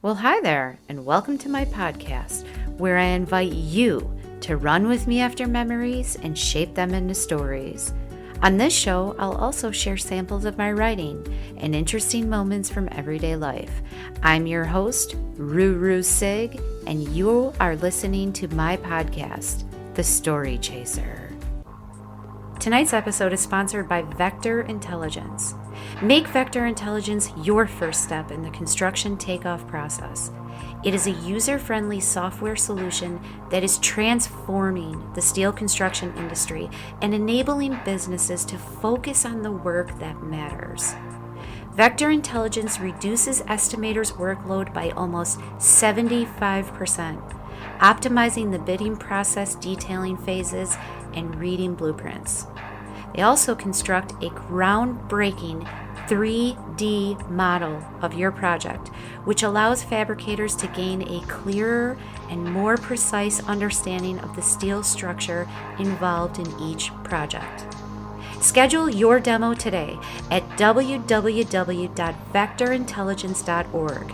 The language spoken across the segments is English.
Well, hi there, and welcome to my podcast, where I invite you to run with me after memories and shape them into stories. On this show, I'll also share samples of my writing and interesting moments from everyday life. I'm your host, rooroosig, and you are listening to my podcast, The Story Chaser. Tonight's episode is sponsored by Vector Intelligence. Make Vector Intelligence your first step in the construction takeoff process. It is a user-friendly software solution that is transforming the steel construction industry and enabling businesses to focus on the work that matters. Vector Intelligence reduces estimators' workload by almost 75%, optimizing the bidding process, detailing phases, and reading blueprints. They also construct a groundbreaking 3D model of your project, which allows fabricators to gain a clearer and more precise understanding of the steel structure involved in each project. Schedule your demo today at www.vectorintelligence.org.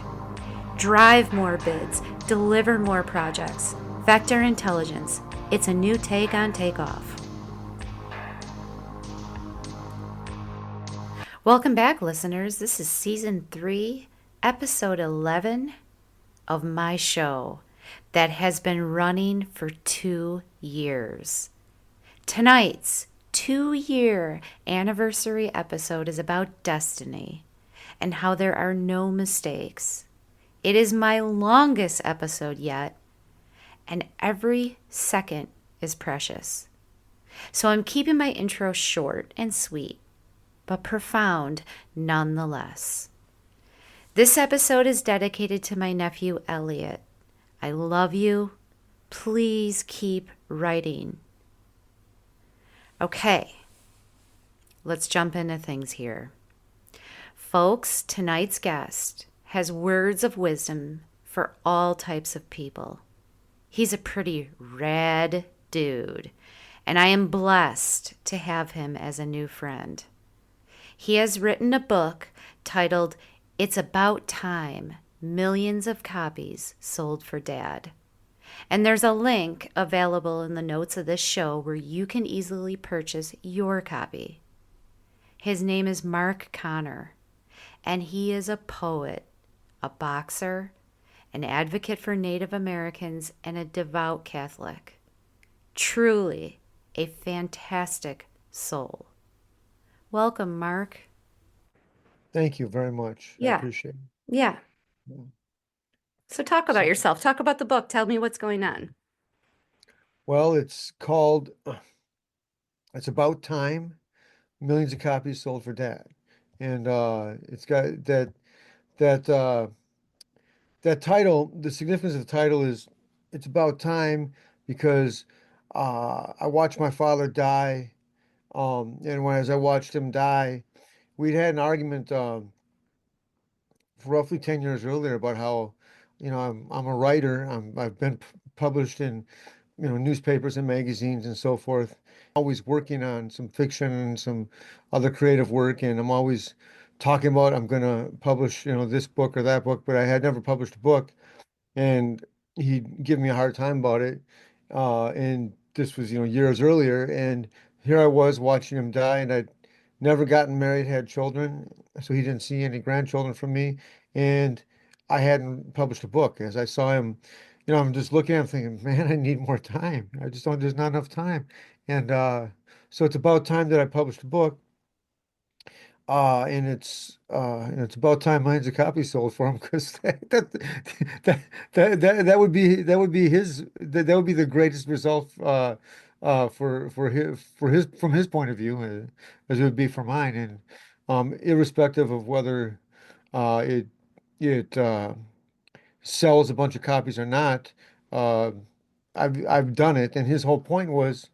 Drive more bids, deliver more projects. Vector Intelligence. It's a new take on takeoff. Welcome back, listeners. This is Season 3, Episode 11 of my show that has been running for 2 years. Tonight's 2-year anniversary episode is about destiny and how there are no mistakes. It is my longest episode yet, and every second is precious. So I'm keeping my intro short and sweet, but profound nonetheless. This episode is dedicated to my nephew, Elliot. I love you. Please keep writing. Okay, let's jump into things here. Folks, tonight's guest has words of wisdom for all types of people. He's a pretty rad dude, and I am blessed to have him as a new friend. He has written a book titled It's About Time, Millions of Copies Sold for Dad. And there's a link available in the notes of this show where you can easily purchase your copy. His name is Mark Connor, and he is a poet, a boxer, an advocate for Native Americans, and a devout Catholic. Truly a fantastic soul. Welcome, Mark. Thank you very much. I Yeah, appreciate yeah. it. So talk about So, yourself. Talk about the book. Tell me what's going on. well, it's called It's About Time, Millions of Copies Sold for Dad. And it's got that that title, the significance of the title is it's about time because I watched my father die. And as I watched him die, we'd had an argument roughly 10 years earlier about how, I'm a writer. I've been published in, newspapers and magazines and so forth. Always working on some fiction and some other creative work, and I'm always talking about I'm going to publish, this book or that book, but I had never published a book, and he'd give me a hard time about it. And this was, years earlier, and here I was watching him die, and I'd never gotten married, had children, so he didn't see any grandchildren from me, and I hadn't published a book. As I saw him, I'm just looking at him thinking, man, I need more time. I just don't, there's not enough time. And so it's about time that I published a book. And it's about time millions of copies sold for him because that would be that would be the greatest result for his from his point of view as it would be for mine, and irrespective of whether it it sells a bunch of copies or not, uh, I've done it, and his whole point was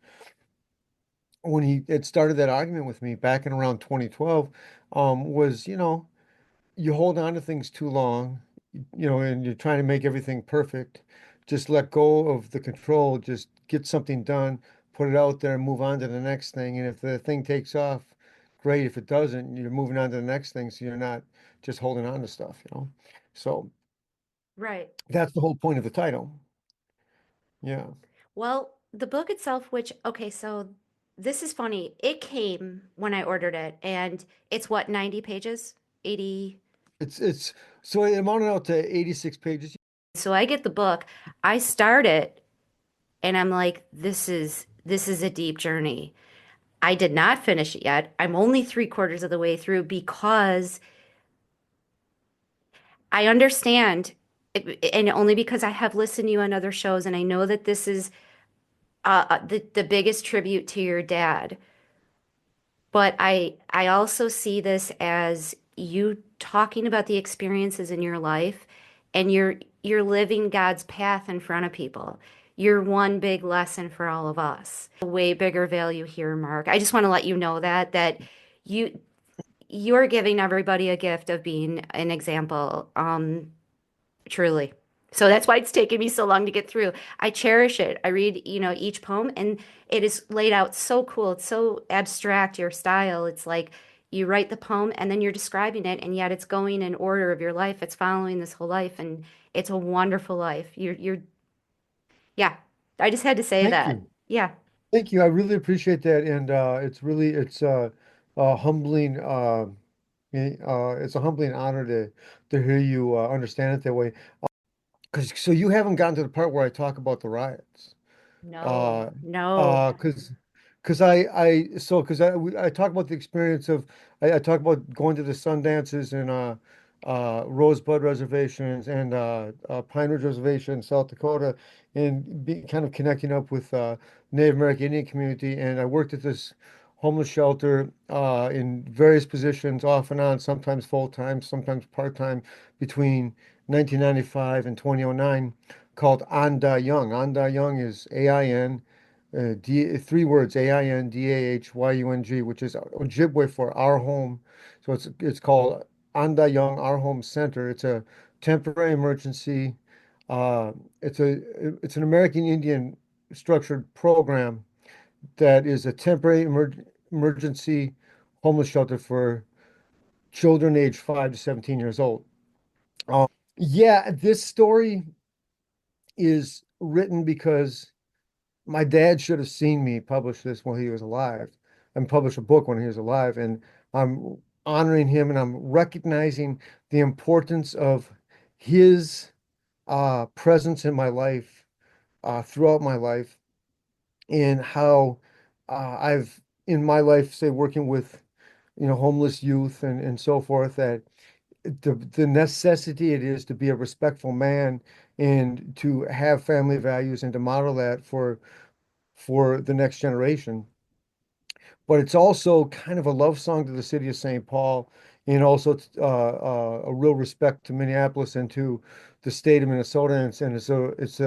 when he had started that argument with me back in around 2012, was, you hold on to things too long, and you're trying to make everything perfect. Just let go of the control, just get something done, put it out there, and move on to the next thing. And if the thing takes off, great. If it doesn't, you're moving on to the next thing, so you're not just holding on to stuff. So Right. That's the whole point of the title. Yeah. Well, the book itself, which, okay, so this is funny. It came when I ordered it, and it's what, 90 pages? 80. It's so it amounted out to 86 pages. So I get the book, I start it, and I'm like, this is a deep journey. I did not finish it yet. I'm only three-quarters of the way through because I understand, and only because I have listened to you on other shows, and I know that this is the biggest tribute to your dad. But I also see this as you talking about the experiences in your life, and you're living God's path in front of people. You're one big lesson for all of us. A way bigger value here, Mark. I just want to let you know that you you're giving everybody a gift of being an example. Truly. So that's why it's taken me so long to get through. I cherish it. I read, each poem, and it is laid out so cool. It's so abstract, your style. It's like you write the poem and then you're describing it, and yet it's going in order of your life. It's following this whole life, and it's a wonderful life. Yeah. I just had to say Thank that. you. Yeah. Thank you. I really appreciate that. And it's humbling it's a humbling honor to hear you understand it that way. Because so you haven't gotten to the part where I talk about the riots. No, Uh, no. because I talk about the experience of I talk about going to the sun dances and Rosebud reservations and Pine Ridge Reservation in South Dakota and be kind of connecting up with Native American Indian community. And I worked at this homeless shelter in various positions, off and on, sometimes full time, sometimes part time, between 1995 and 2009, called Anda Young. Anda Young is AIN. Three words, AINDAHYUNG, which is Ojibwe for our home. So it's called Anda Young Our Home Center. It's a temporary emergency. Uh, it's an American Indian structured program that is a temporary emergency homeless shelter for children aged 5 to 17 years old. Yeah, this story is written because my dad should have seen me publish this when he was alive and publish a book when he was alive. And I'm honoring him and I'm recognizing the importance of his presence in my life throughout my life and how I've in my life, say, working with, homeless youth and so forth, that the necessity it is to be a respectful man and to have family values and to model that for the next generation. But it's also kind of a love song to the city of St. Paul, and also a real respect to Minneapolis and to the state of Minnesota. And it's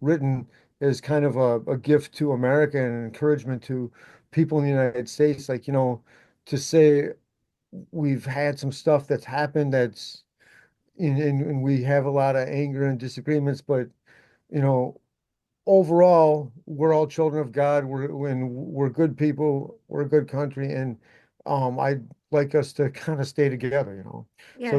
written as kind of a gift to America and an encouragement to people in the United States, like, to say we've had some stuff that's happened that's and we have a lot of anger and disagreements, but you know, overall, we're all children of God. We're good people. We're a good country, and I'd like us to kind of stay together. So Yeah.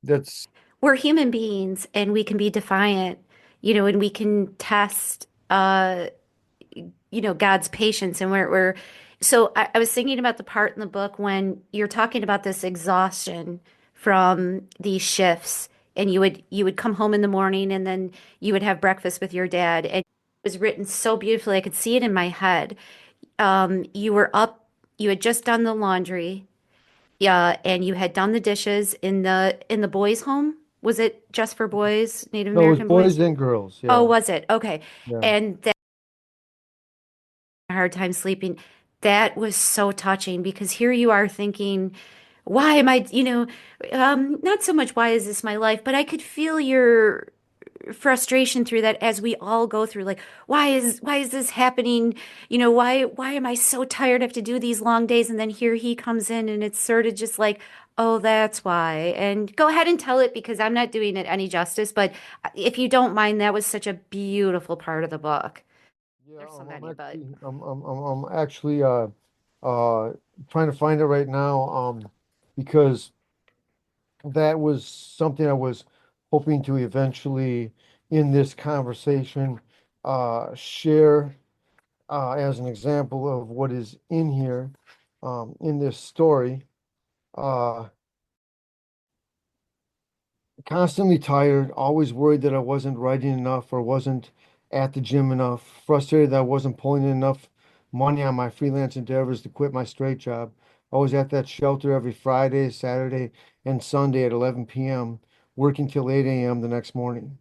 that's We're human beings, and we can be defiant, and we can test God's patience, and we're so I was thinking about the part in the book when you're talking about this exhaustion from these shifts, and you would come home in the morning, and then you would have breakfast with your dad, and it was written so beautifully. I could see it in my head. You were up, you had just done the laundry, yeah, and you had done the dishes in the boys' home. Was it just for boys, Native no, it was American boys boys? and girls. Oh, Yeah, was it? Okay. yeah. And a hard time sleeping. That was so touching because here you are thinking, why am I, not so much why is this my life, but I could feel your frustration through that as we all go through, like, why is this happening? Why am I so tired? I have to do these long days, and then here he comes in, and it's sort of just like, oh, that's why. And go ahead and tell it because I'm not doing it any justice. But if you don't mind, that was such a beautiful part of the book. Yeah, There's so I'm many, but actually I'm actually uh trying to find it right now because that was something I was hoping to eventually, in this conversation, share as an example of what is in here, in this story. Uh, Constantly tired, always worried that I wasn't writing enough or wasn't at the gym enough, frustrated that I wasn't pulling in enough money on my freelance endeavors to quit my straight job. I was at that shelter every Friday, Saturday, and Sunday at 11 p.m., working till 8 a.m. the next morning.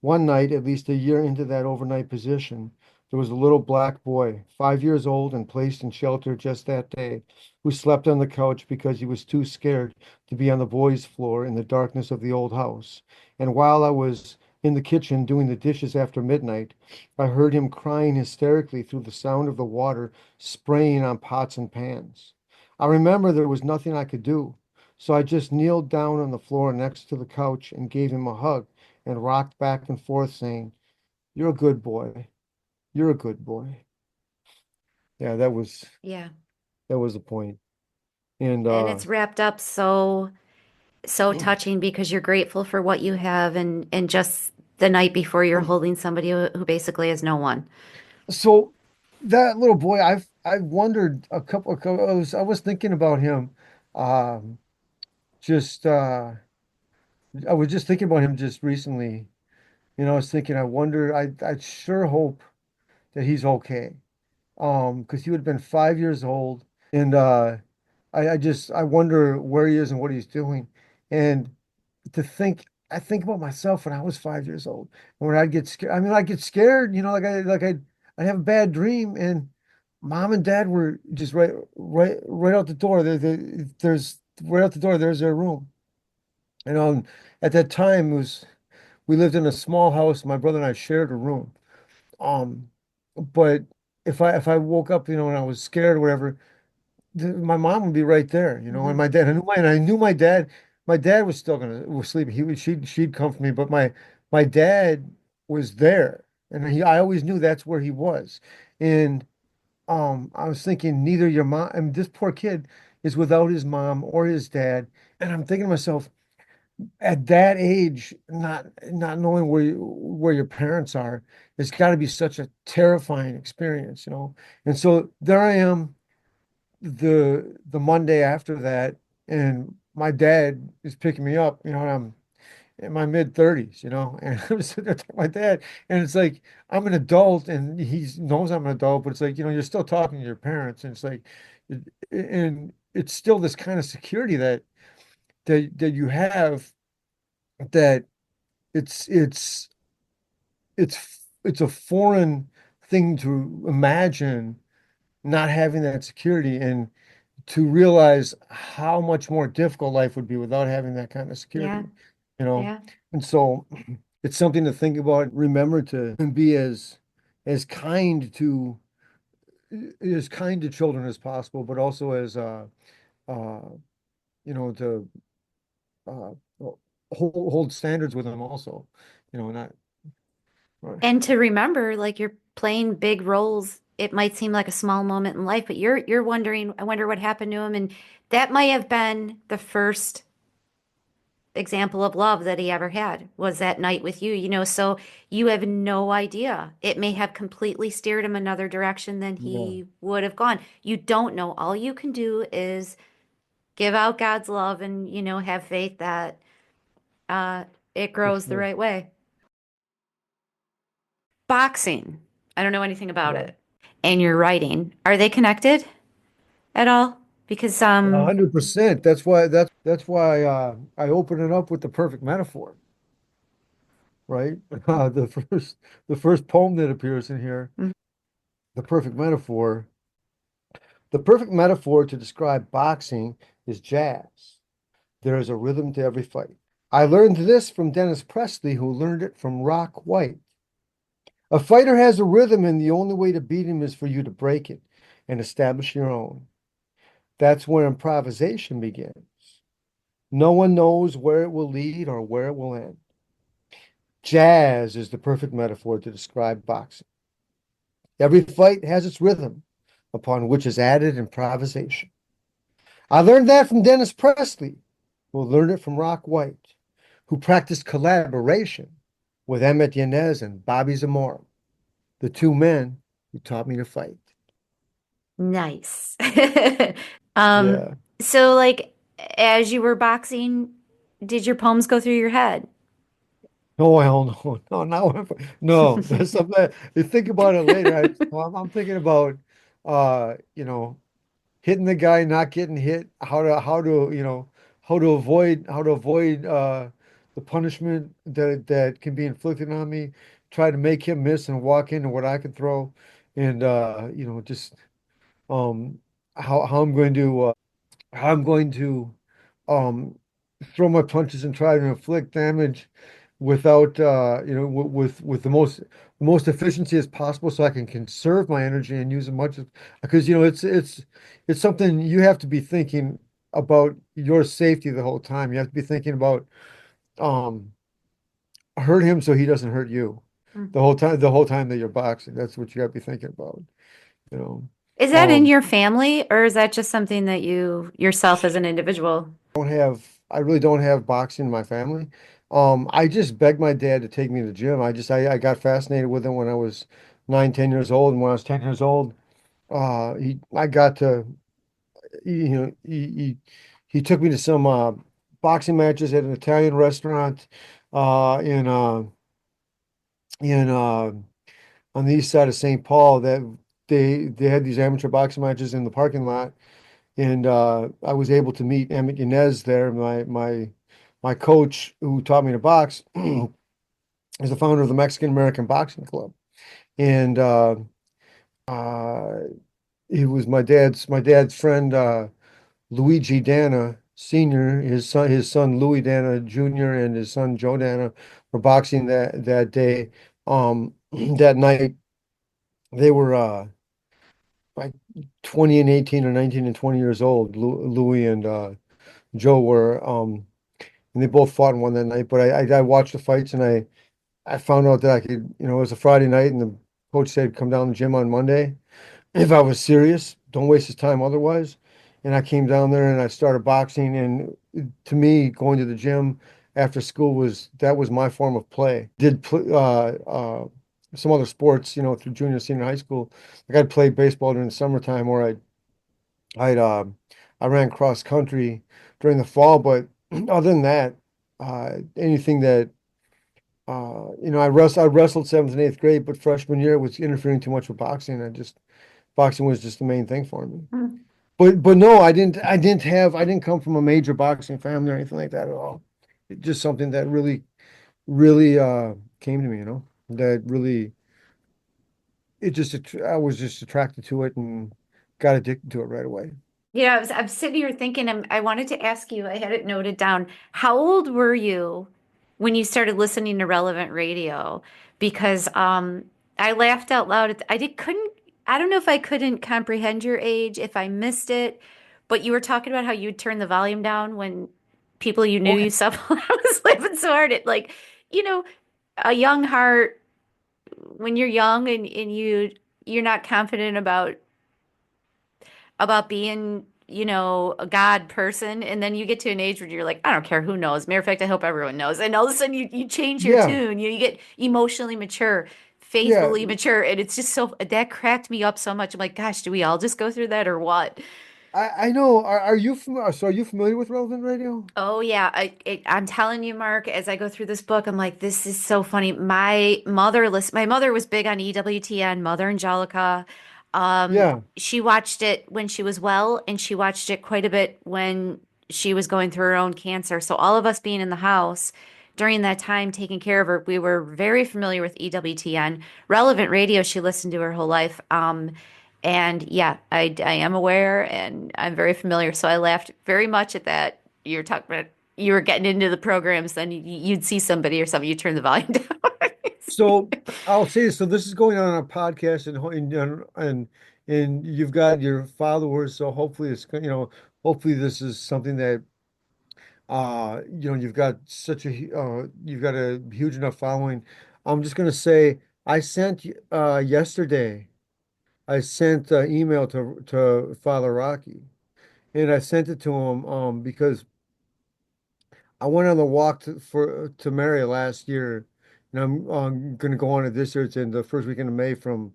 One night, at least a year into that overnight position, there was a little black boy, 5 years old and placed in shelter just that day, who slept on the couch because he was too scared to be on the boys' floor in the darkness of the old house. And while I was in the kitchen doing the dishes after midnight, I heard him crying hysterically through the sound of the water spraying on pots and pans. I remember there was nothing I could do, so I just kneeled down on the floor next to the couch and gave him a hug and rocked back and forth saying, "You're a good boy. You're a good boy." Yeah, Yeah. that was the point. And And it's wrapped up so touching because you're grateful for what you have and just the night before you're holding somebody who basically has no one. so that little boy, I've wondered I was thinking about him. Um, just I was just thinking about him just recently. I was thinking, I sure hope that he's okay. Because he would have been 5 years old, and I wonder where he is and what he's doing. And I think about myself when I was 5 years old, and when I'd get scared. I mean, I'd get scared, I'd have a bad dream, and mom and dad were just right out the door. There's right out the door. There's their room. And at that time, we lived in a small house. My brother and I shared a room. Um, but if I woke up, and I was scared or whatever, my mom would be right there, and Hmm. I knew my dad was still was sleeping. She'd come for me, but my dad was there, and I always knew that's where he was. And I was thinking, neither your mom, I mean, this poor kid is without his mom or his dad, and I'm thinking to myself, at that age, not knowing where your parents are, it's got to be such a terrifying experience. And so there I am the Monday after that, and my dad is picking me up, and I'm in my mid 30s, and I'm sitting there talking to my dad, and it's like I'm an adult, and he knows I'm an adult, but it's like, you're still talking to your parents, and it's like, and it's still this kind of security that you have, that it's it's a foreign thing to imagine not having that security, and to realize how much more difficult life would be without having that kind of Yeah. security, you know. Yeah. And so it's something to think about, remember to be as kind to children as possible, but also as uh to uh hold standards with them also, not right. And to remember, like you're playing big roles. It might seem like a small moment in life, but you're wondering, I wonder what happened to him. And that might have been the first example of love that he ever had was that night with you, so you have no idea. It may have completely steered him another direction than Yeah, he would have gone. You don't know. All you can do is give out God's love and have faith that uh it for grows the sure. right way. Boxing. I don't know anything about Right. it. And your writing, are they connected at all? Because 100%. That's why I open it up with the perfect metaphor, right? The first poem that appears in here, the perfect metaphor. The perfect metaphor to describe boxing is jazz. There is a rhythm to every fight. I learned this from Dennis Presley, who learned it from Rock White. A fighter has a rhythm, and the only way to beat him is for you to break it and establish your own. That's where improvisation begins. No one knows where it will lead or where it will end. Jazz is the perfect metaphor to describe boxing. Every fight has its rhythm, upon which is added improvisation. I learned that from Dennis Presley, who learned it from Rock White. who practiced collaboration with Emmett Yanez and Bobby Zamora, the two men who taught me to fight. Nice. Um, Yeah. so like as you were boxing, did your poems go through your head? Oh, hell no, no, no. That's something you think about it later. I'm thinking about, hitting the guy, not getting hit, how to avoid the punishment that can be inflicted on me, try to make him miss and walk into what I can throw, and just um how I'm going to how I'm going to um throw my punches and try to inflict damage without with the most efficiency as possible so I can conserve my energy and use as much as because it's something you have to be thinking about your safety the whole time. You have to be thinking about um hurt him so he doesn't hurt you Mm. the whole time that you're boxing. That's what you got to be thinking about, you know. Is that in Um your family, or is that just something that you yourself as an individual? I really don't have boxing in my family. I just begged my dad to take me to the gym. I got fascinated with him when I was 9, 10 years old. And when I was 10 years old, he I got to you know he took me to some boxing matches at an Italian restaurant uh in uh in on the east side of St. Paul that they had these amateur boxing matches in the parking lot. And I was able to meet Emmett Yanez there, my coach who taught me to box is the founder of the Mexican American Boxing Club. And uh, he was my dad's friend Luigi Dana Sr. His son Louis Dana Jr. and his son Joe Dana were boxing that day. That night they were like 20 and 18 or 19 and 20 years old. Louis and Joe were and they both fought and won that night. But I watched the fights and I found out that I could, it was a Friday night and the coach said, come down to the gym on Monday. If I was serious, don't waste his time otherwise. And I came down there and I started boxing. And to me, going to the gym after school that was my form of play. Did some other sports, through junior, senior high school. Like I'd play baseball during the summertime or I'd I ran cross country during the fall, but other than that, anything that I wrestled seventh and eighth grade, but freshman year was interfering too much with boxing. Boxing was just the main thing for me. Mm. But no, I didn't come from a major boxing family or anything like that at all. It's just something that really came to me, that really I was just attracted to it and got addicted to it right away. Yeah, I'm sitting here thinking, I wanted to ask you, I had it noted down. How old were you when you started listening to relevant radio? Because I laughed out loud I don't know if I couldn't comprehend your age, if I missed it, but you were talking about how you would turn the volume down when people you knew Oh, you saw. I was laughing so hard at like, you know, a young heart when you're young and you're not confident about being, a God person. And then you get to an age where you're like, I don't care who knows. Matter of fact, I hope everyone knows. And all of a sudden you change your yeah, tune. You get emotionally mature, yeah. faithfully mature. And it's just that cracked me up so much. I'm like, gosh, do we all just go through that or what? I know. Are you familiar? So are you familiar with relevant radio? Oh yeah, I'm telling you, Mark, as I go through this book, I'm like, this is so funny. My mother was big on EWTN, Mother Angelica. Yeah. She watched it when she was well, and she watched it quite a bit when she was going through her own cancer. So all of us being in the house during that time taking care of her, we were very familiar with EWTN. Relevant radio, she listened to her whole life. And yeah, I am aware and I'm very familiar. So I laughed very much at that. You were talking about you were getting into the programs, then you'd see somebody or something, you turn the volume down. So I'll say this. So this is going on a podcast, and you've got your followers. So hopefully hopefully this is something that you've got a huge enough following. I'm just gonna say I sent yesterday. I sent an email to Father Rocky, and I sent it to him because I went on the walk to Mary last year, and I'm going to go on it this year. It's in the first weekend of May from,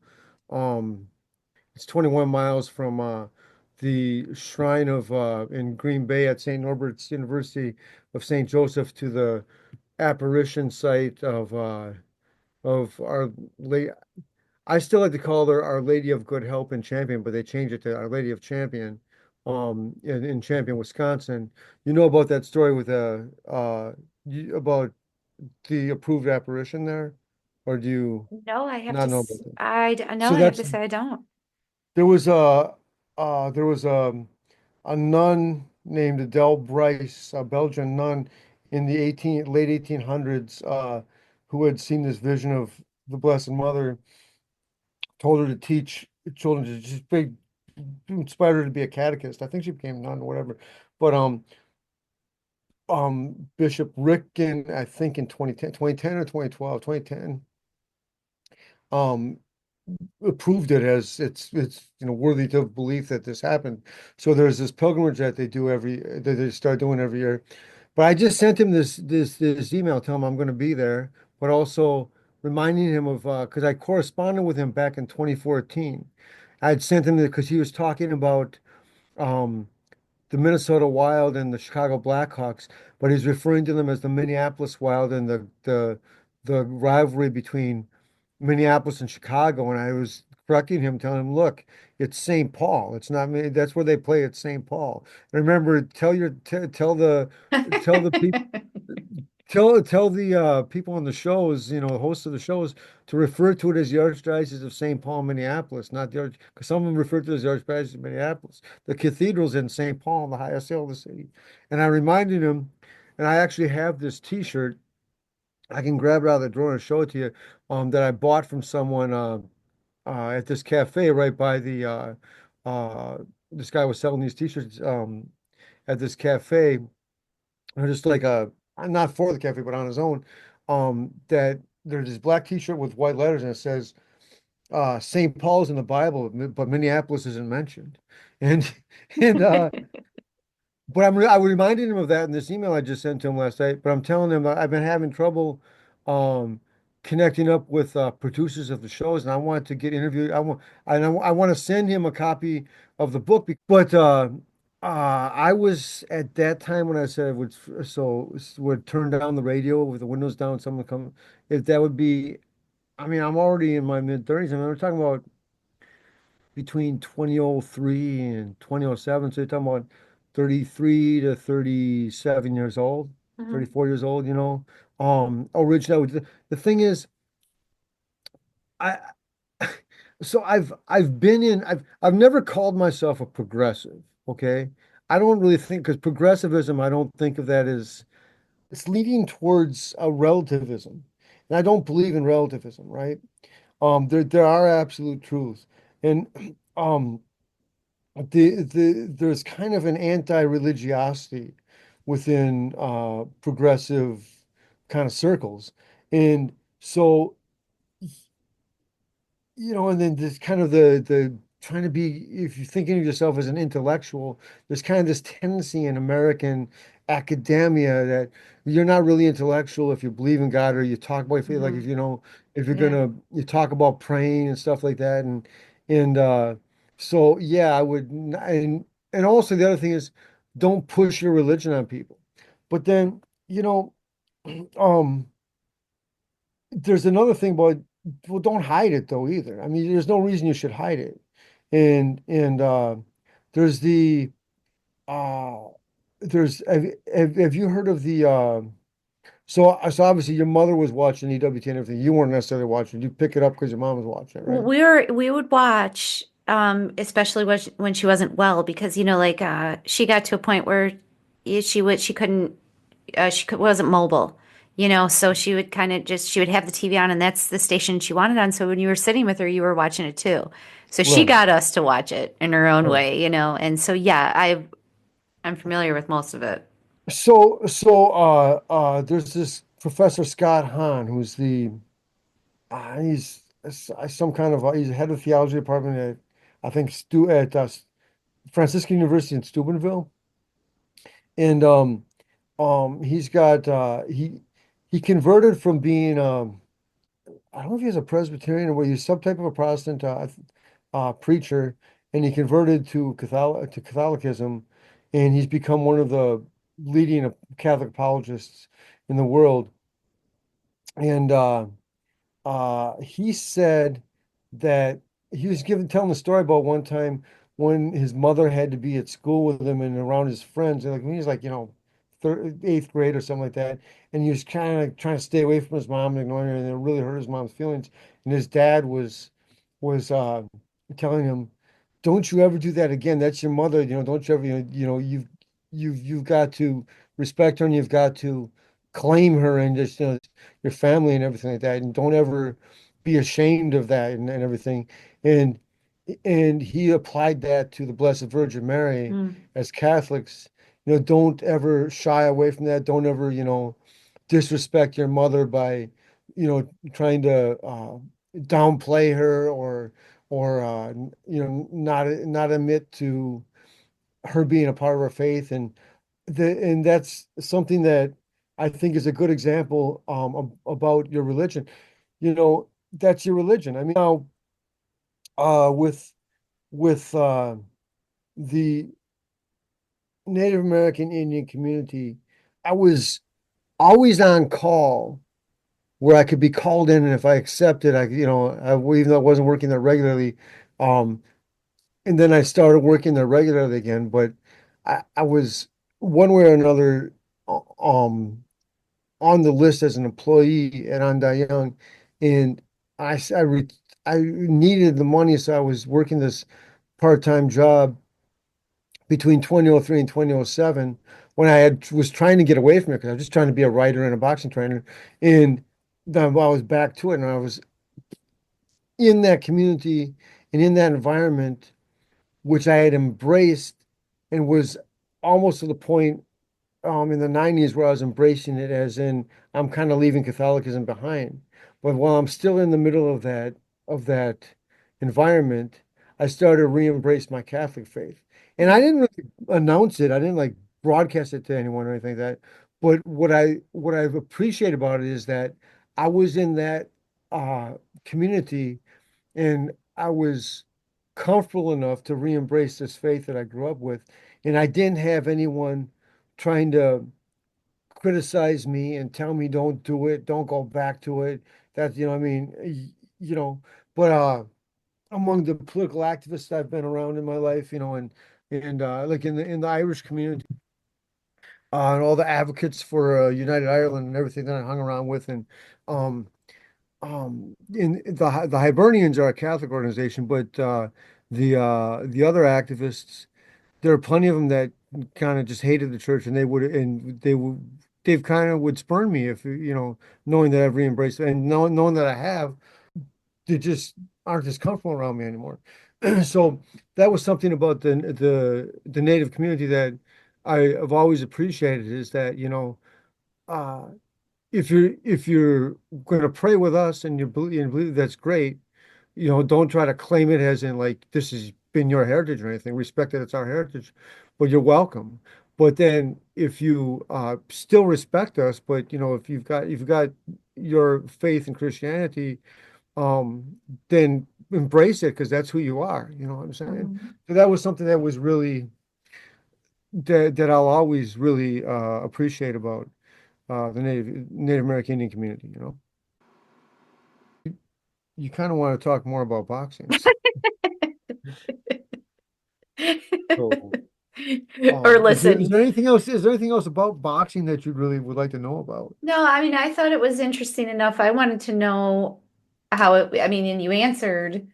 um, it's 21 miles from the shrine of in Green Bay at St. Norbert's University of St. Joseph to the apparition site of Our Lady. I still like to call her Our Lady of Good Help in Champion, but they changed it to Our Lady of Champion, in Champion, Wisconsin. You know about that story with about the approved apparition there, or do you No, I have to, not know about that? no, So I have that's to say I don't. there was a nun named Adele Bryce, a Belgian nun in the late 1800s, who had seen this vision of the Blessed Mother, told her to teach children to just big inspired her to be a catechist. I think she became a nun or whatever. But Bishop Ricken, I think in 2010 or 2012, 2010, um approved it as it's worthy of belief that this happened. So there's this pilgrimage that they start doing every year. But I just sent him this email telling him I'm going to be there, but also reminding him of because I corresponded with him back in 2014. I had sent him because he was talking about um the Minnesota Wild and the Chicago Blackhawks, but he's referring to them as the Minneapolis Wild and the rivalry between Minneapolis and Chicago. And I was correcting him, telling him, "Look, it's St. Paul. It's not me. That's where they play at St. Paul. And remember, tell the people." Tell the people on the shows, the hosts of the shows, to refer to it as the Archdiocese of St. Paul, Minneapolis, not the Arch, because some of them refer to it as the Archdiocese of Minneapolis. The cathedral's in St. Paul, the highest hill of the city. And I reminded him, and I actually have this T-shirt. I can grab it out of the drawer and show it to you, that I bought from someone at this cafe right by the this guy was selling these T-shirts at this cafe. Or just like not for the cafe, but on his own. That there's this black T-shirt with white letters, and it says St. Paul's in the Bible, but Minneapolis isn't mentioned. And and but I reminded him of that in this email I just sent to him last night. But I'm telling him that I've been having trouble um, connecting up with producers of the shows, and I want to get interviewed. I want to send him a copy of the book. But I was at that time when I said I would turn down the radio with the windows down. Someone come if that would be. I mean, I'm already in my mid 30s. I mean, we're talking about between 2003 and 2007. So you're talking about 33 to 37 years old, Mhm. 34 years old, originally the thing is I so I've never called myself a progressive, okay? I don't really think because progressivism, I don't think of that as it's leading towards a relativism. And I don't believe in relativism, right? There are absolute truths. And um there's kind of an anti-religiosity within progressive kind of circles. And so, and then this kind of the trying to be, if you're thinking of yourself as an intellectual, there's kind of this tendency in American academia that you're not really intellectual if you believe in God or you talk about, feel like, Mhm. if you're Yeah. gonna you talk about praying and stuff like that. And so yeah, I would and also the other thing is don't push your religion on people. But then, um there's another thing about, well, don't hide it though either. I mean, there's no reason you should hide it. And there's the uh there's have you heard of the so obviously your mother was watching EWT and everything. You weren't necessarily watching. You pick it up because your mom was watching it, right? We would watch, especially when she wasn't well, because like she got to a point where she couldn't wasn't mobile, so she would kind of just she would have the TV on and that's the station she wanted on. So when you were sitting with her, you were watching it too. So she Right. got us to watch it in her own Right. way, and so yeah, I'm familiar with most of it. There's this Professor Scott Hahn who's he's some kind of he's head of theology department at I think Stu at Franciscan University in Steubenville. And He's got he converted from being I don't know if he was a Presbyterian or he's some type of a Protestant preacher, and he converted to Catholicism, and he's become one of the leading Catholic apologists in the world. And he said that he was telling the story about one time when his mother had to be at school with him and around his friends, and like when he was like, third, eighth grade or something like that, and he was kind of trying to stay away from his mom and ignoring her, and it really hurt his mom's feelings. And his dad was telling him, "Don't you ever do that again. That's your mother. Don't you ever, you've got to respect her and you've got to claim her and just, your family and everything like that. And don't ever be ashamed of that and everything." And and he applied that to the Blessed Virgin Mary Mm. as Catholics. Don't ever shy away from that. Don't ever, disrespect your mother by, trying to downplay her or not admit to her being a part of our faith. And that's something that I think is a good example about your religion. That's your religion. I mean, now with the Native American Indian community, I was always on call where I could be called in, and if I accepted, even though I wasn't working there regularly, um, and then I started working there regularly again. But I was one way or another on the list as an employee at Andai Young, and I s- I, re I needed the money, so I was working this part-time job between 2003 and 2007 when was trying to get away from it because I was just trying to be a writer and a boxing trainer, and then I was back to it, and I was in that community and in that environment which I had embraced and was almost to the point in the 90s where I was embracing it as in I'm kind of leaving Catholicism behind. But while I'm still in the middle of that environment, I started to re-embrace my Catholic faith. And I didn't really announce it. I didn't like broadcast it to anyone or anything like that. But what I've appreciated about it is that I was in that uh community and I was comfortable enough to re-embrace this faith that I grew up with. And I didn't have anyone trying to criticize me and tell me don't do it, don't go back to it. That's, I mean, but among the political activists I've been around in my life, and like in the Irish community, and all the advocates for United Ireland and everything that I hung around with, and um, in the Hibernians are a Catholic organization, but the other activists, there are plenty of them that kind of just hated the church, and they've kind of would spurn me if knowing that I've re-embraced it and knowing that I have, they just aren't as comfortable around me anymore. So that was something about the Native community that I have always appreciated is that uh, if you're going to pray with us and you believe that's great. Don't try to claim it as in like this has been your heritage or anything. Respect that it's our heritage, but you're welcome. But then if you still respect us, but if you've got your faith in Christianity, um, then embrace it because that's who you are. You know what I'm saying? Mhm. So that was something that was really that I'll always really appreciate about the Native American Indian community. You kind of want to talk more about boxing. So, Or is listen. there anything else? Is there anything else about boxing that you really would like to know about? No, I mean, I thought it was interesting enough. I wanted to know how I mean, and you answered.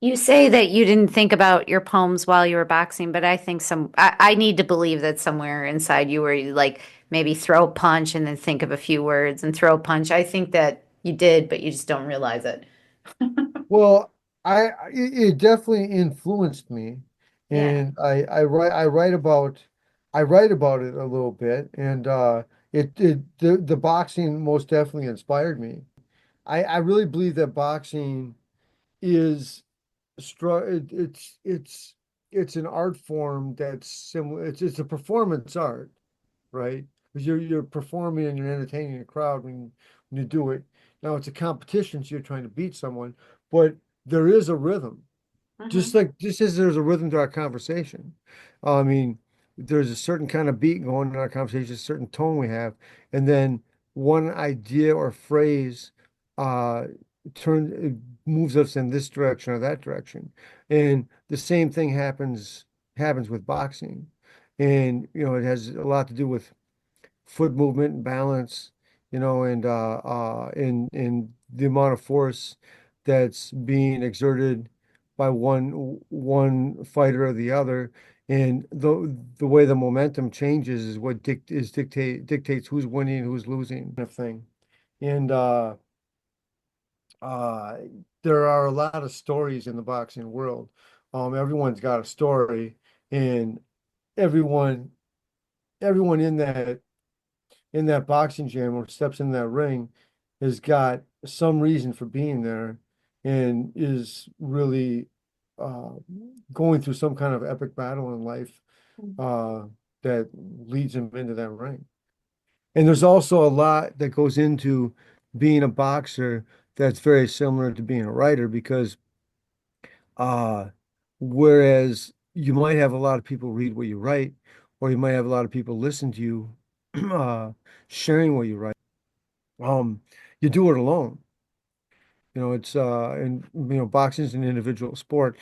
You say that you didn't think about your poems while you were boxing, but I think I need to believe that somewhere inside you where you like maybe throw a punch and then think of a few words and throw a punch. I think that you did, but you just don't realize it. Well, it definitely influenced me, Yeah. and I write about it a little bit, and the boxing most definitely inspired me. I really believe that boxing is it's an art form that's similar. It's a performance art, right? because you're performing and you're entertaining the crowd when you do it. Now it's a competition, so you're trying to beat someone, but there is a rhythm. Hmm. Just as there's a rhythm to our conversation. I mean, there's a certain kind of beat going in our conversation, a certain tone we have, and then one idea or phrase uh moves us in this direction or that direction. And the same thing happens with boxing. And it has a lot to do with foot movement and balance, and the amount of force that's being exerted by one fighter or the other, and the way the momentum changes is what dictates who's winning, who's losing, kind of thing. And uh, there are a lot of stories in the boxing world. Everyone's got a story, and everyone everyone in that boxing gym or steps in that ring has got some reason for being there and is really uh, going through some kind of epic battle in life uh, that leads him into that ring. And there's also a lot that goes into being a boxer that's very similar to being a writer because uh, whereas you might have a lot of people read what you write, or you might have a lot of people listen to you uh, sharing what you write. Um, you do it alone. Boxing is an individual sport.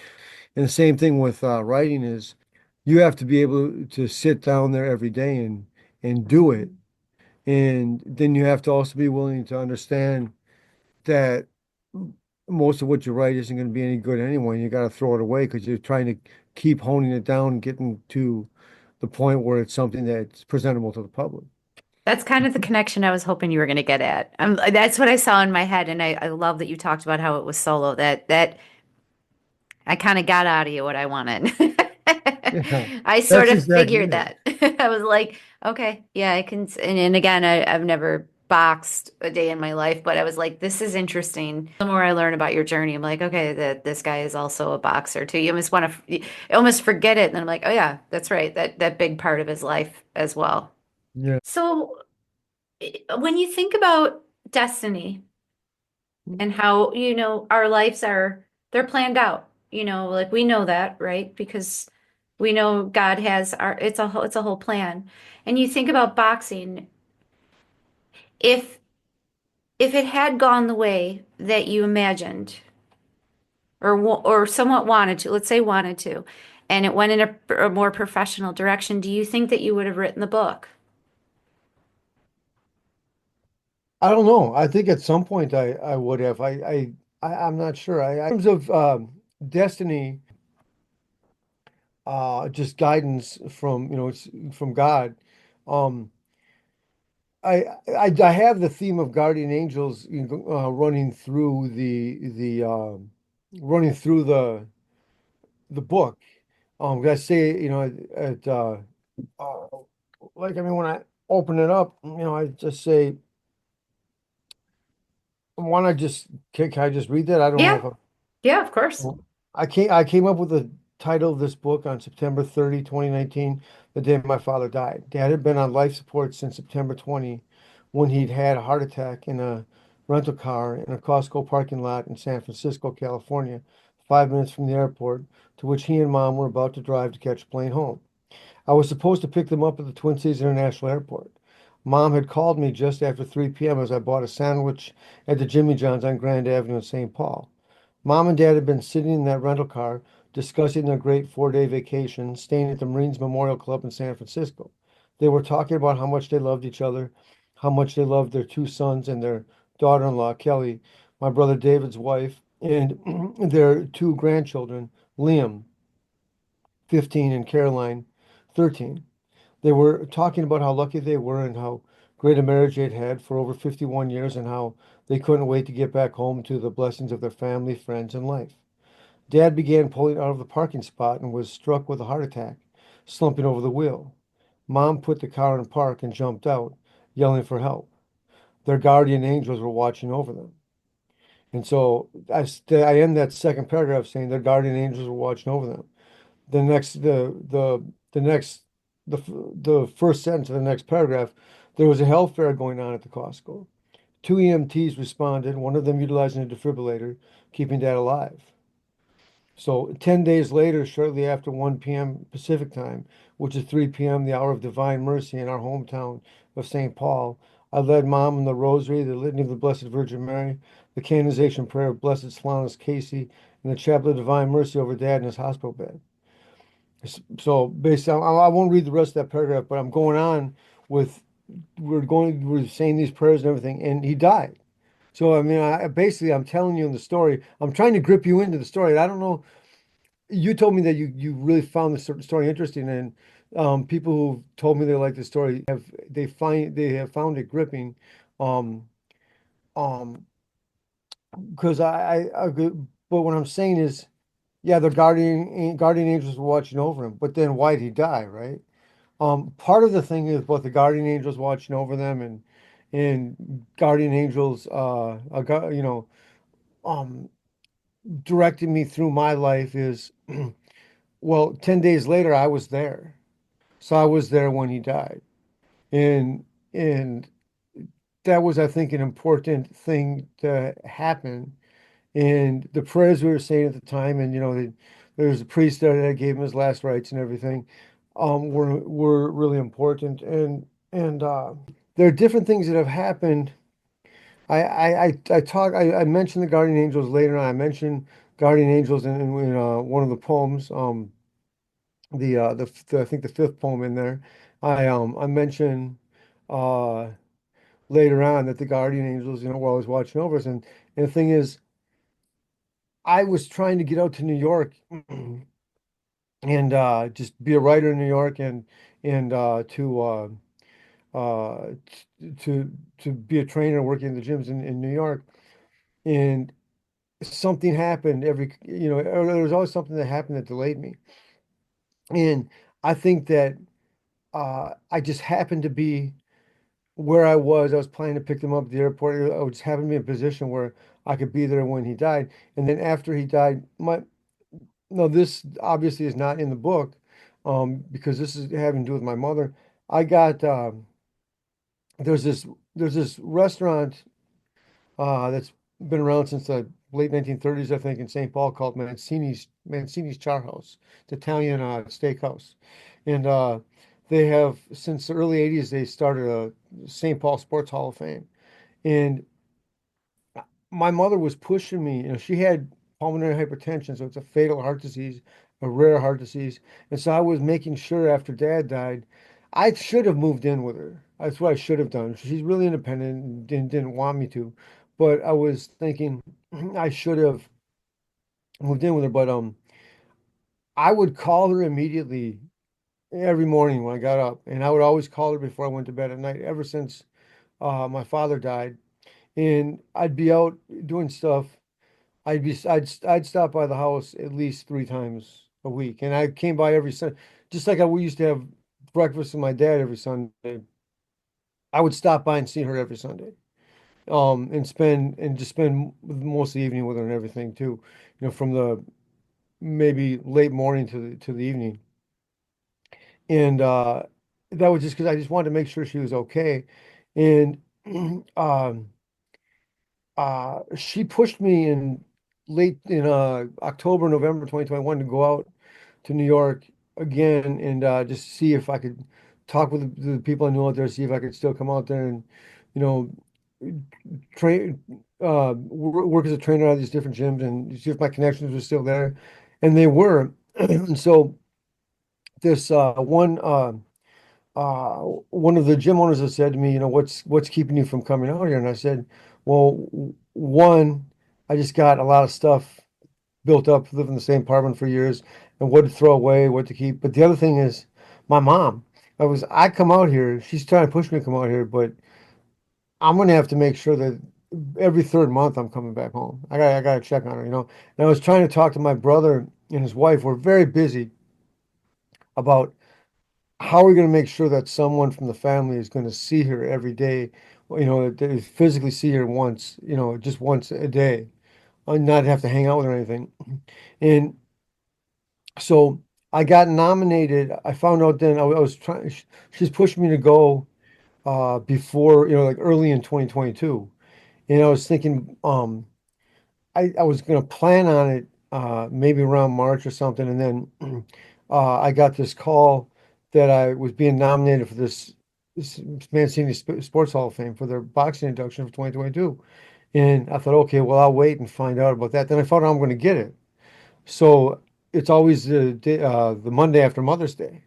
And the same thing with writing is you have to be able to sit down there every day and do it. And then you have to also be willing to understand that most of what you write isn't going to be any good anyway. And you got to throw it away because you're trying to keep honing it down, getting to the point where it's something that's presentable to the public. That's kind of the connection I was hoping you were going to get at. That's what I saw in my head, and I love that you talked about how it was solo. That I kind of got out of you what I wanted. Yeah, I sort that's of exactly figured it. that. I was like, okay, yeah, I can. And again, I've never boxed a day in my life, but I was like, this is interesting. The more I learn about your journey, I'm like, okay, that this guy is also a boxer too. You almost want to, you almost forget it, and then I'm like, oh yeah, that's right. That big part of his life as well. Yeah. So when you think about destiny and how, our lives they're planned out, like we know that, right? Because we know God has it's a whole plan. And you think about boxing, if it had gone the way that you imagined or somewhat wanted to, let's say wanted to, and it went in a more professional direction, do you think that you would have written the book? I don't know. I think at some point I would have. I'm not sure. In terms of destiny, just guidance from it's from God. Um, I have the theme of guardian angels running through the book. I say uh, like I mean when I open it up, I just say, why not just can I just read that? I don't know Yeah, if I yeah, of course. Well, I came up with the title of this book on September 30, 2019, the day my father died. Dad had been on life support since September 20, when he'd had a heart attack in a rental car in a Costco parking lot in San Francisco, California, 5 minutes from the airport, to which he and mom were about to drive to catch a plane home. I was supposed to pick them up at the Twin Cities International Airport. Mom had called me just after 3 p.m. as I bought a sandwich at the Jimmy John's on Grand Avenue in St. Paul. Mom and Dad had been sitting in that rental car discussing their great 4-day vacation, staying at the Marines Memorial Club in San Francisco. They were talking about how much they loved each other, how much they loved their two sons and their daughter-in-law, Kelly, my brother David's wife, and their two grandchildren, Liam, 15, and Caroline, 13. They were talking about how lucky they were and how great a marriage they'd had for over 51 years and how they couldn't wait to get back home to the blessings of their family, friends, and life. Dad began pulling out of the parking spot and was struck with a heart attack, slumping over the wheel. Mom put the car in park and jumped out, yelling for help. Their guardian angels were watching over them. And so I end that second paragraph saying their guardian angels were watching over them. The next, the next, the first sentence of the next paragraph, There was a health fair going on at the Costco. Two EMTs responded, one of them utilizing a defibrillator, keeping Dad alive. So 10 days later, shortly after 1 p.m. Pacific time, which is 3 p.m., the hour of divine mercy in our hometown of St. Paul, I led Mom in the Rosary, the Litany of the Blessed Virgin Mary, the canonization prayer of Blessed Sloanus Casey, and the Chaplet of Divine Mercy over Dad in his hospital bed. So basically, I won't read the rest of that paragraph, but I'm going on with we're saying these prayers and everything, and he died. So I mean, basically I'm telling you in the story. I'm trying to grip you into the story. I don't know, you told me that you really found this story interesting, and people who told me they like the story they have found it gripping, um, um, because but what I'm saying is, yeah, the guardian angels were watching over him, but then why did he die, right? Part of the thing is both the guardian angels watching over them and guardian angels, um, directing me through my life is, well, 10 days later I was there. So I was there when he died. And and that was, I think, an important thing to happen. And the prayers we were saying at the time, and there was a priest there that gave him his last rites and everything, were really important. And there are different things that have happened. I mentioned the guardian angels later on. I mentioned guardian angels in one of the poems. I think the fifth poem in there, I mentioned uh later on that the guardian angels, were always watching over us. And the thing is, I was trying to get out to New York and just be a writer in New York and uh to be a trainer working in the gyms in New York. And something happened there was always something that happened that delayed me. And I think that I just happened to be where I was. I was planning to pick them up at the airport. I just happened to be in a position where I could be there when he died. And then after he died, no, this obviously is not in the book, because this is having to do with my mother. I got there's this there's this restaurant that's been around since the late 1930s, I think, in St. Paul, called Mancini's Char House. It's Italian steakhouse, and they have, since the early 80s, they started a St. Paul Sports Hall of Fame. And my mother was pushing me. She had pulmonary hypertension, so it's a fatal heart disease, a rare heart disease. And so I was making sure after Dad died, I should have moved in with her. That's what I should have done. She's really independent and didn't want me to. But I was thinking I should have moved in with her. But I would call her immediately every morning when I got up, and I would always call her before I went to bed at night, ever since my father died. And I'd be out doing stuff. I'd stop by the house at least 3 times a week, and I came by every Sunday, just like we used to have breakfast with my dad every Sunday. I would stop by and see her every Sunday, and just spend most of the evening with her and everything too. From the maybe late morning to the evening, and that was just because I just wanted to make sure she was okay. And um, she pushed me in October, November 2021 to go out to New York again and just see if I could talk with the people I knew out there, see if I could still come out there and, you know, train, work as a trainer at these different gyms and see if my connections were still there. And they were. And so this one of the gym owners has said to me, what's keeping you from coming out here? And I said, well, one, I just got a lot of stuff built up, lived in the same apartment for years, and what to throw away, what to keep. But the other thing is my mom. I come out here, she's trying to push me to come out here, but I'm gonna have to make sure that every third month I'm coming back home. I gotta check on her. And I was trying to talk to my brother and his wife. We're very busy about how are we going to make sure that someone from the family is going to see her every day, that they physically see her once, just once a day, and not have to hang out with her or anything. And so I got nominated. I found out then I was trying, she's pushed me to go. before, like early in 2022. And I was thinking, I was going to plan on it maybe around March or something. And then I got this call that I was being nominated for this Mancini Sports Hall of Fame for their boxing induction for 2022. And I thought, okay, well, I'll wait and find out about that. Then I found out I'm going to get it. So it's always the Monday after Mother's Day.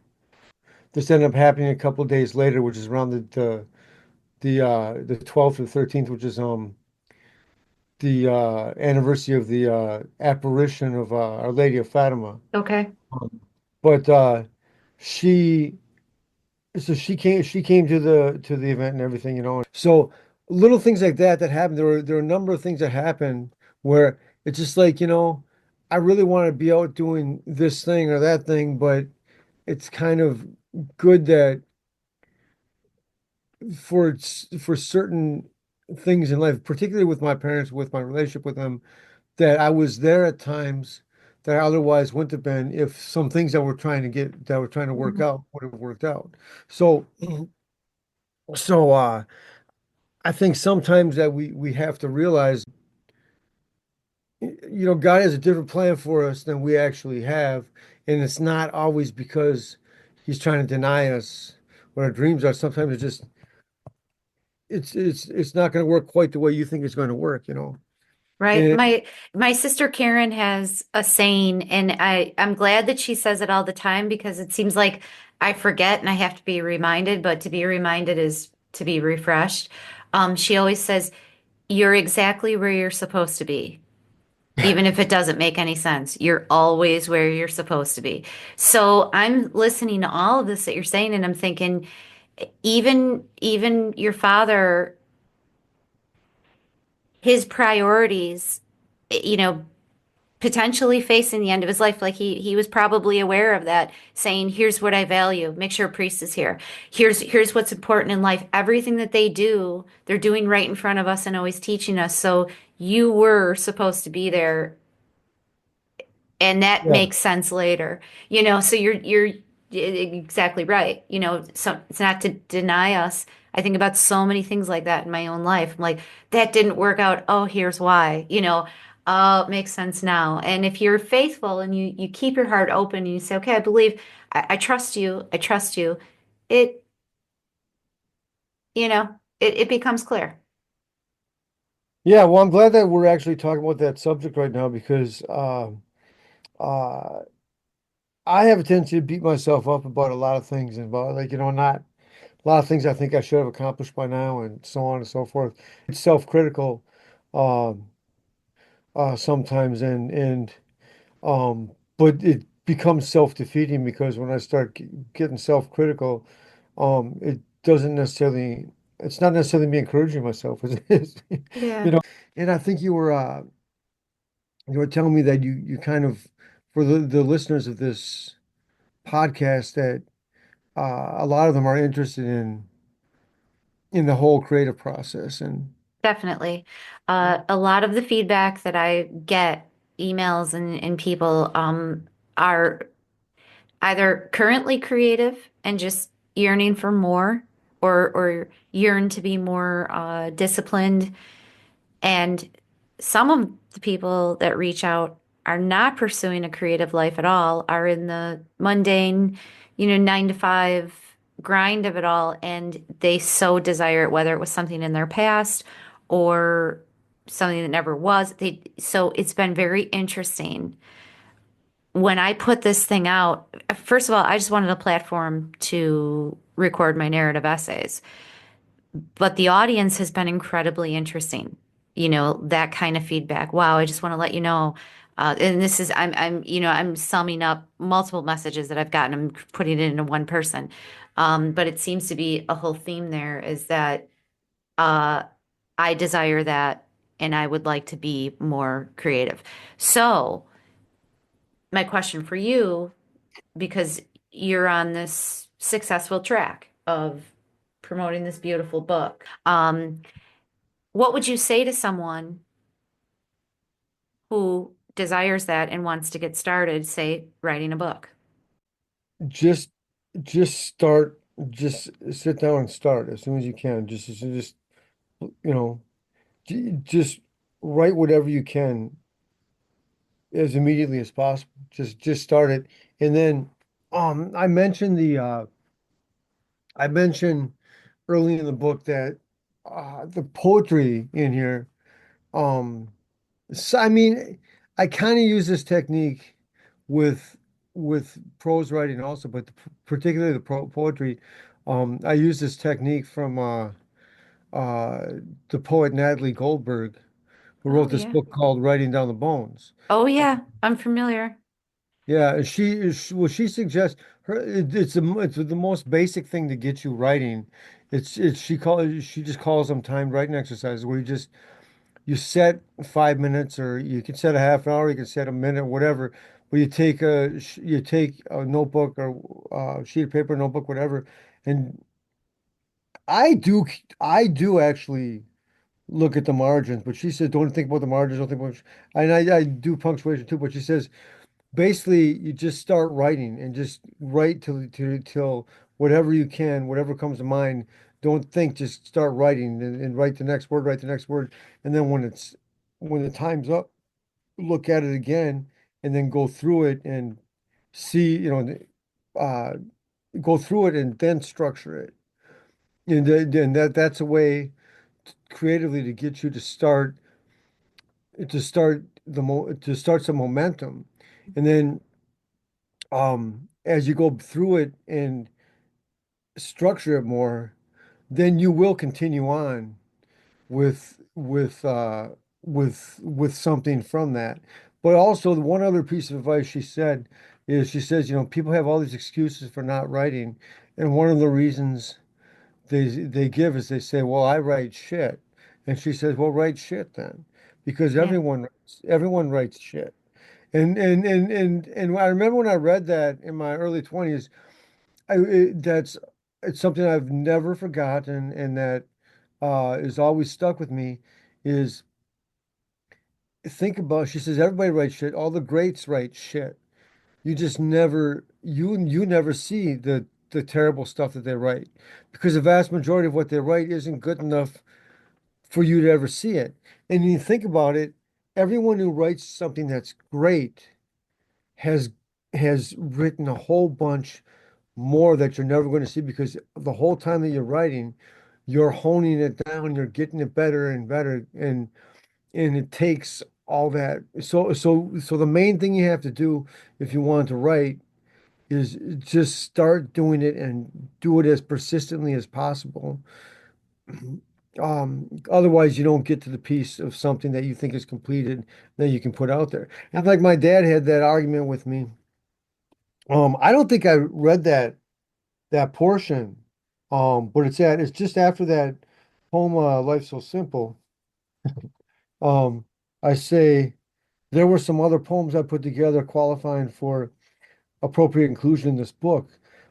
This ended up happening a couple of days later, which is around the 12th or 13th, which is the anniversary of the apparition of Our Lady of Fatima. Okay. But she she came to the event and everything, So little things like that happened. There were a number of things that happened where it's just like, I really want to be out doing this thing or that thing, but it's kind of good that for certain things in life, particularly with my parents, with my relationship with them, that I was there at times that I otherwise wouldn't have been if some things that were trying to work Mhm. out would have worked out. So so I think sometimes that we have to realize, God has a different plan for us than we actually have, and it's not always because he's trying to deny us what our dreams are. Sometimes it's not going to work quite the way you think it's going to work. Right. And My sister Karen has a saying, and I'm glad that she says it all the time because it seems like I forget and I have to be reminded, but to be reminded is to be refreshed. She always says, "You're exactly where you're supposed to be." Even if it doesn't make any sense, you're always where you're supposed to be. So I'm listening to all of this that you're saying, and I'm thinking, even your father, his priorities, you know, potentially facing the end of his life, like he was probably aware of that, saying, "Here's what I value. Make sure a priest is here. Here's what's important in life. Everything that they do, they're doing right in front of us and always teaching us. So you were supposed to be there and that yeah, makes sense later, so you're exactly right, so it's not to deny us. I think about so many things like that in my own life. I'm like, that didn't work out, oh, here's why, oh, it makes sense now. And if you're faithful and you keep your heart open and you say, okay, I believe, I trust you, I trust you, it it becomes clear. yeah, well, I'm glad that we're actually talking about that subject right now because uh, I have a tendency to beat myself up about a lot of things and about like, not a lot of things I think I should have accomplished by now and so on and so forth. It's self-critical um, sometimes but it becomes self-defeating because when I start getting self-critical, it doesn't necessarily it's not necessarily me encouraging myself. It's, Yeah, and I think you were telling me that you kind of for the listeners of this podcast that a lot of them are interested in the whole creative process and definitely. A lot of the feedback that I get, emails and people, are either currently creative and just yearning for more, or yearn to be more disciplined. And some of the people that reach out are not pursuing a creative life at all, are in the mundane, 9 to 5 grind of it all. And they so desire it, whether it was something in their past or something that never was. So it's been very interesting. When I put this thing out, first of all, I just wanted a platform to record my narrative essays, but the audience has been incredibly interesting. That kind of feedback. Wow, I just want to let you know. And this is, I'm summing up multiple messages that I've gotten. I'm putting it into one person. But it seems to be a whole theme there is that uh, I desire that and I would like to be more creative. So, my question for you, because you're on this successful track of promoting this beautiful book. What would you say to someone who desires that and wants to get started, say, writing a book? just just start just sit down and start as soon as you can. Just you know, just write whatever you can as immediately as possible. Just start it. And then I mentioned I mentioned early in the book that the poetry in here, um so, I mean, I kind of use this technique with prose writing also, but particularly the poetry. I use this technique from uh the poet Natalie Goldberg, who Oh, wrote this yeah. book called Writing Down the Bones. Oh, yeah. I'm familiar. Yeah, and she is well, she suggests it's the most basic thing to get you writing. She just calls them timed writing exercises where you set 5 minutes, or you can set a half an hour, you can set a minute, whatever. But you take a notebook or sheet of paper, notebook, whatever. And I do I do actually look at the margins, but she said don't think about the margins, don't think about. And I do punctuation too, but she says basically you just start writing and just write till whatever you can, whatever comes to mind. Don't think, just start writing and write the next word, write the next word. And then when the time's up, look at it again and then go through it and see, uh, go through it and then structure it. And then that's a way creatively to get you to start some momentum. And then as you go through it and structure it more, then you will continue on with with something from that. But also the one other piece of advice she said is she says, people have all these excuses for not writing, and one of the reasons they give is they say, well, I write shit. And she says, well, write shit then, because Yeah. everyone writes shit. And I remember when I read that in my early 20s, it's something I've never forgotten, and that is always stuck with me. Is think about, she says, everybody writes shit. All the greats write shit. You just you never see the terrible stuff that they write, because the vast majority of what they write isn't good enough for you to ever see it. And you think about it, everyone who writes something that's great has written a whole bunch more that you're never going to see, because the whole time that you're writing, you're honing it down, you're getting it better and better, and it takes all that. So the main thing you have to do if you want to write is just start doing it and do it as persistently as possible. Otherwise you don't get to the piece of something that you think is completed that you can put out there. And like my dad had that argument with me. I don't think I read that portion. But it's just after that poem, Life's So Simple. Um, I say there were some other poems I put together qualifying for appropriate inclusion in this book.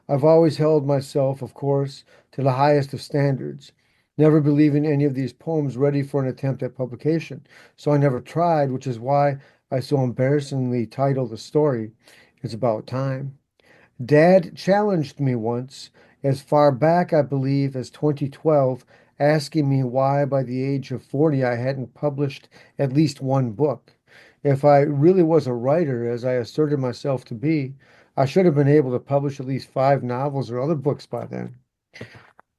I've always held myself, of course, to the highest of standards, never believing any of these poems ready for an attempt at publication. So I never tried, which is why I so embarrassingly titled the story, It's About Time. Dad challenged me once, as far back, I believe, as 2012, asking me why by the age of 40 I hadn't published at least one book. If I really was a writer, as I asserted myself to be, I should have been able to publish at least 5 novels or other books by then.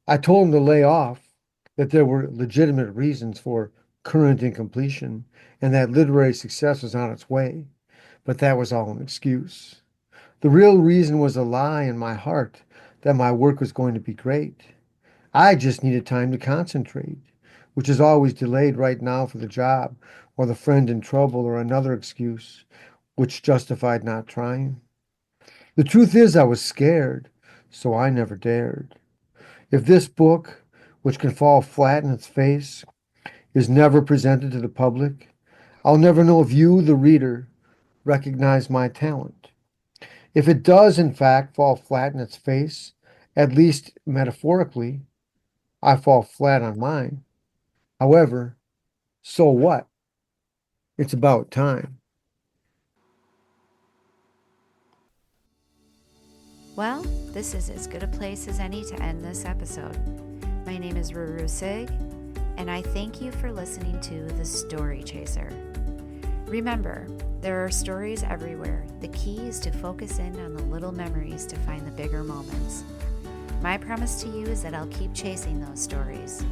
I told him to lay off, that there were legitimate reasons for current incompletion, and that literary success was on its way, but that was all an excuse. The real reason was a lie in my heart that my work was going to be great. I just needed time to concentrate, which is always delayed right now for the job, or the friend in trouble, or another excuse, which justified not trying. The truth is, I was scared, so I never dared. If this book, which can fall flat in its face, is never presented to the public, I'll never know if you, the reader, recognize my talent. If it does, in fact, fall flat in its face, at least metaphorically, I fall flat on mine. However, so what? It's about time. Well, this is as good a place as any to end this episode. My name is rooroosig, and I thank you for listening to The Story Chaser. Remember, there are stories everywhere. The key is to focus in on the little memories to find the bigger moments. My promise to you is that I'll keep chasing those stories.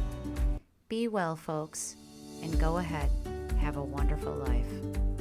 Be well, folks, and go ahead. Have a wonderful life.